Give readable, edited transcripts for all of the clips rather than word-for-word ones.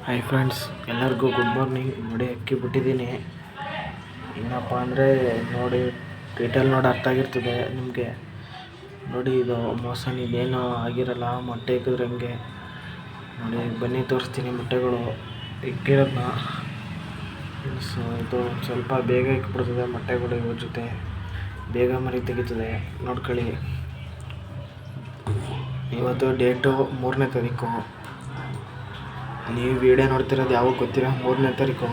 Hi friends, ಎಲ್ಲರಿಗೂ good morning. ನೋಡಿ ಅಕ್ಕಿ ಬಿಟ್ಟಿದ್ದೀನಿ. ಏನಪ್ಪ ಅಂದರೆ ನೋಡಿ ಡೀಟೇಲ್ ನೋಡಿ ಅರ್ಥ ಆಗಿರ್ತದೆ ನಿಮಗೆ. ನೋಡಿ ಇದು ಮೋಸನ್ ಇದೇನೋ ಆಗಿರಲ್ಲ, ಮೊಟ್ಟೆ ಇಕ್ಕಿದ್ರೆ ಹಂಗೆ ನೋಡಿ. ಬನ್ನಿ ತೋರಿಸ್ತೀನಿ ಮೊಟ್ಟೆಗಳು ಇಕ್ಕಿರೋದನ್ನ. ಸೊ ಇದು ಸ್ವಲ್ಪ ಬೇಗ ಇಕ್ಬಿಡ್ತದೆ ಮೊಟ್ಟೆಗಳು, ಇವ್ರ ಜೊತೆ ಬೇಗ ಮರಿ ತೆಗಿತದೆ. ನೋಡ್ಕೊಳ್ಳಿ, ಇವತ್ತು ಡೇಟು 3ನೇ ತಾರೀಕು. ನೀವು ವಿಡಿಯೋ ನೋಡ್ತಿರೋದು ಯಾವಾಗ ಗೊತ್ತಿರ, 3ನೇ ತಾರೀಕು.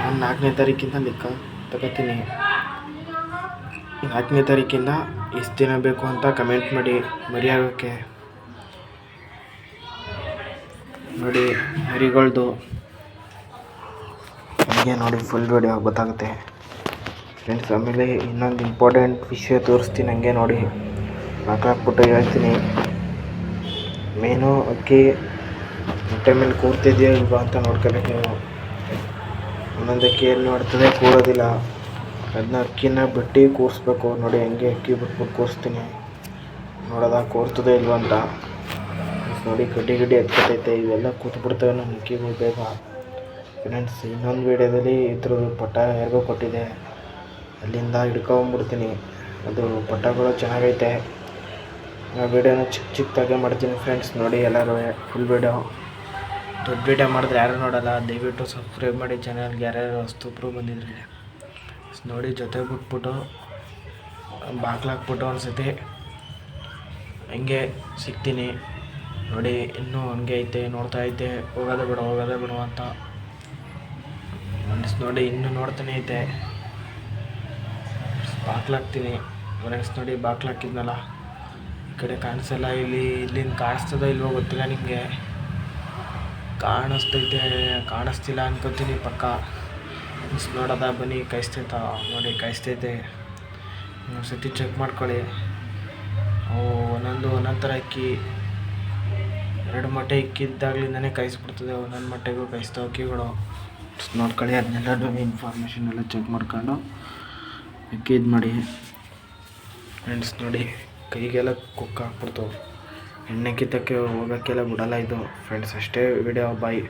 ನಾನು 4ನೇ ತಾರೀಕಿಂದ ಲೆಕ್ಕ ತಗೋತೀನಿ. 4ನೇ ತಾರೀಕಿಂದ ಎಷ್ಟು ದಿನ ಬೇಕು ಅಂತ ಕಮೆಂಟ್ ಮಾಡಿ ಮರಿ ಆಗೋಕ್ಕೆ. ನೋಡಿ ಮರಿಗಳ್ದು ಹೀಗೆ ನೋಡಿ ಫುಲ್ ವಿಡಿಯೋ ಗೊತ್ತಾಗುತ್ತೆ ಫ್ರೆಂಡ್ಸ್. ಆಮೇಲೆ ಇನ್ನೊಂದು ಇಂಪಾರ್ಟೆಂಟ್ ವಿಷಯ ತೋರಿಸ್ತೀನಿ, ಹಂಗೆ ನೋಡಿ ಹಾಕ್ಬಿಟ್ಟು ಹೇಳ್ತೀನಿ. ಮೇನು ಅಕ್ಕಿ ಮೊಟ್ಟೆ ಮೇಲೆ ಕೂರ್ತಿದೆಯಾ ಇಲ್ವಾ ಅಂತ ನೋಡ್ಕೊಬೇಕು ನೀವು. ಒಂದೊಂದು ಅಕ್ಕಿ ಏನು ಮಾಡ್ತದೆ, ಕೂರೋದಿಲ್ಲ. ಅದನ್ನ ಅಕ್ಕಿನ ಬಿಟ್ಟು ಕೂರಿಸ್ಬೇಕು. ನೋಡಿ ಹಂಗೆ ಅಕ್ಕಿ ಬಿಟ್ಬಿಟ್ಟು ಕೂರಿಸ್ತೀನಿ, ನೋಡೋದ ಕೂರ್ತದೆ ಇಲ್ವ ಅಂತ. ನೋಡಿ ಗಡ್ಡಿ ಎತ್ಕೊತೈತೆ, ಇವೆಲ್ಲ ಕೂತ್ಬಿಡ್ತವೆ ನಮ್ಮ ಅಕ್ಕಿಗಳು ಬೇಗ ಫ್ರೆಂಡ್ಸ್. ಇನ್ನೊಂದು ವೀಡಿಯೋದಲ್ಲಿ ಇದ್ರದ್ದು ಪಟ್ಟ ಯಾರಿಗೋ ಕೊಟ್ಟಿದೆ, ಅಲ್ಲಿಂದ ಹಿಡ್ಕೊಂಬಿಡ್ತೀನಿ. ಅದು ಪಟ್ಟಗಳು ಚೆನ್ನಾಗೈತೆ. ಆ ವೀಡಿಯೋನ ಚಿಕ್ಕದಾಗೆ ಮಾಡ್ತೀನಿ ಫ್ರೆಂಡ್ಸ್. ನೋಡಿ ಎಲ್ಲರೂ ಫುಲ್ ವೀಡಿಯೋ. ದೊಡ್ಡ ವೀಡಿಯೋ ಮಾಡಿದ್ರೆ ಯಾರು ನೋಡೋಲ್ಲ. ದಯವಿಟ್ಟು ಸಬ್ಸ್ಕ್ರೈಬ್ ಮಾಡಿ ಚಾನಲ್ಗೆ, ಯಾರ್ಯಾರು ಹೊಸ್ತಬ್ರು ಬಂದಿದ್ರೆ. ನೋಡಿ ಜೊತೆ ಬಿಟ್ಬಿಟ್ಟು ಬಾಗ್ಲಾಕ್ಬಿಟ್ಟು ಒಂದ್ಸತಿ ಹಂಗೆ ಸಿಗ್ತೀನಿ. ನೋಡಿ ಇನ್ನೂ ಹಂಗೆ ಐತೆ, ನೋಡ್ತಾ ಐತೆ, ಹೋಗೋದೇ ಬಿಡು ಅಂತ ನೋಡಿ ಇನ್ನೂ ನೋಡ್ತಾನೆ ಐತೆ. ಬಾಗ್ಲಾಕ್ತೀನಿ ಫ್ರೆಂಡ್ಸ್. ನೋಡಿ ಬಾಗ್ಲಾಕಿದ್ನಲ್ಲ, ಈ ಕಡೆ ಕಾಣಿಸಲ್ಲ. ಇಲ್ಲಿಂದ ಕಾಣಿಸ್ತದೋ ಇಲ್ವೋ ಗೊತ್ತಿಲ್ಲ ನಿಮಗೆ. ಕಾಣಿಸ್ತಿಲ್ಲ ಅನ್ಕೋತೀನಿ ಪಕ್ಕ. ನೋಡೋದ ಬನ್ನಿ, ಕಾಯಿಸ್ತೈತ ನೋಡಿ, ಕಾಯಿಸ್ತೈತೆ. ಸತಿ ಚೆಕ್ ಮಾಡ್ಕೊಳ್ಳಿ. ಅವು ಒಂದೊಂದು ಥರ ಅಕ್ಕಿ 2 ಮೊಟ್ಟೆ ಇಕ್ಕಿದ್ದಾಗ್ಲಿಂದನೇ ಕಾಯಿಸ್ಬಿಡ್ತದೆ. ಒಂದೊಂದು ಮೊಟ್ಟೆಗೂ ಕಾಯಿಸ್ತಾವೆ ಅಕ್ಕಿಗಳು. ನೋಡ್ಕೊಳ್ಳಿ, ಅದನ್ನೆಲ್ಲ ಇನ್ಫಾರ್ಮೇಷನ್ ಎಲ್ಲ ಚೆಕ್ ಮಾಡ್ಕೊಂಡು ಅಕ್ಕಿ ಇದು ಮಾಡಿ ಫ್ರೆಂಡ್ಸ್. ನೋಡಿ ಕೈಗೆಲ್ಲ ಕುಕ್ಕ ಹಾಕ್ಬಿಡ್ತು, ಎಣ್ಣೆ ಕಿತ್ತಕ್ಕೆ ಹೋಗೋಕ್ಕೆಲ್ಲ ಬಿಡಲ್ಲ ಇದು ಫ್ರೆಂಡ್ಸ್. ಅಷ್ಟೇ ವಿಡಿಯೋ, ಬಾಯ್.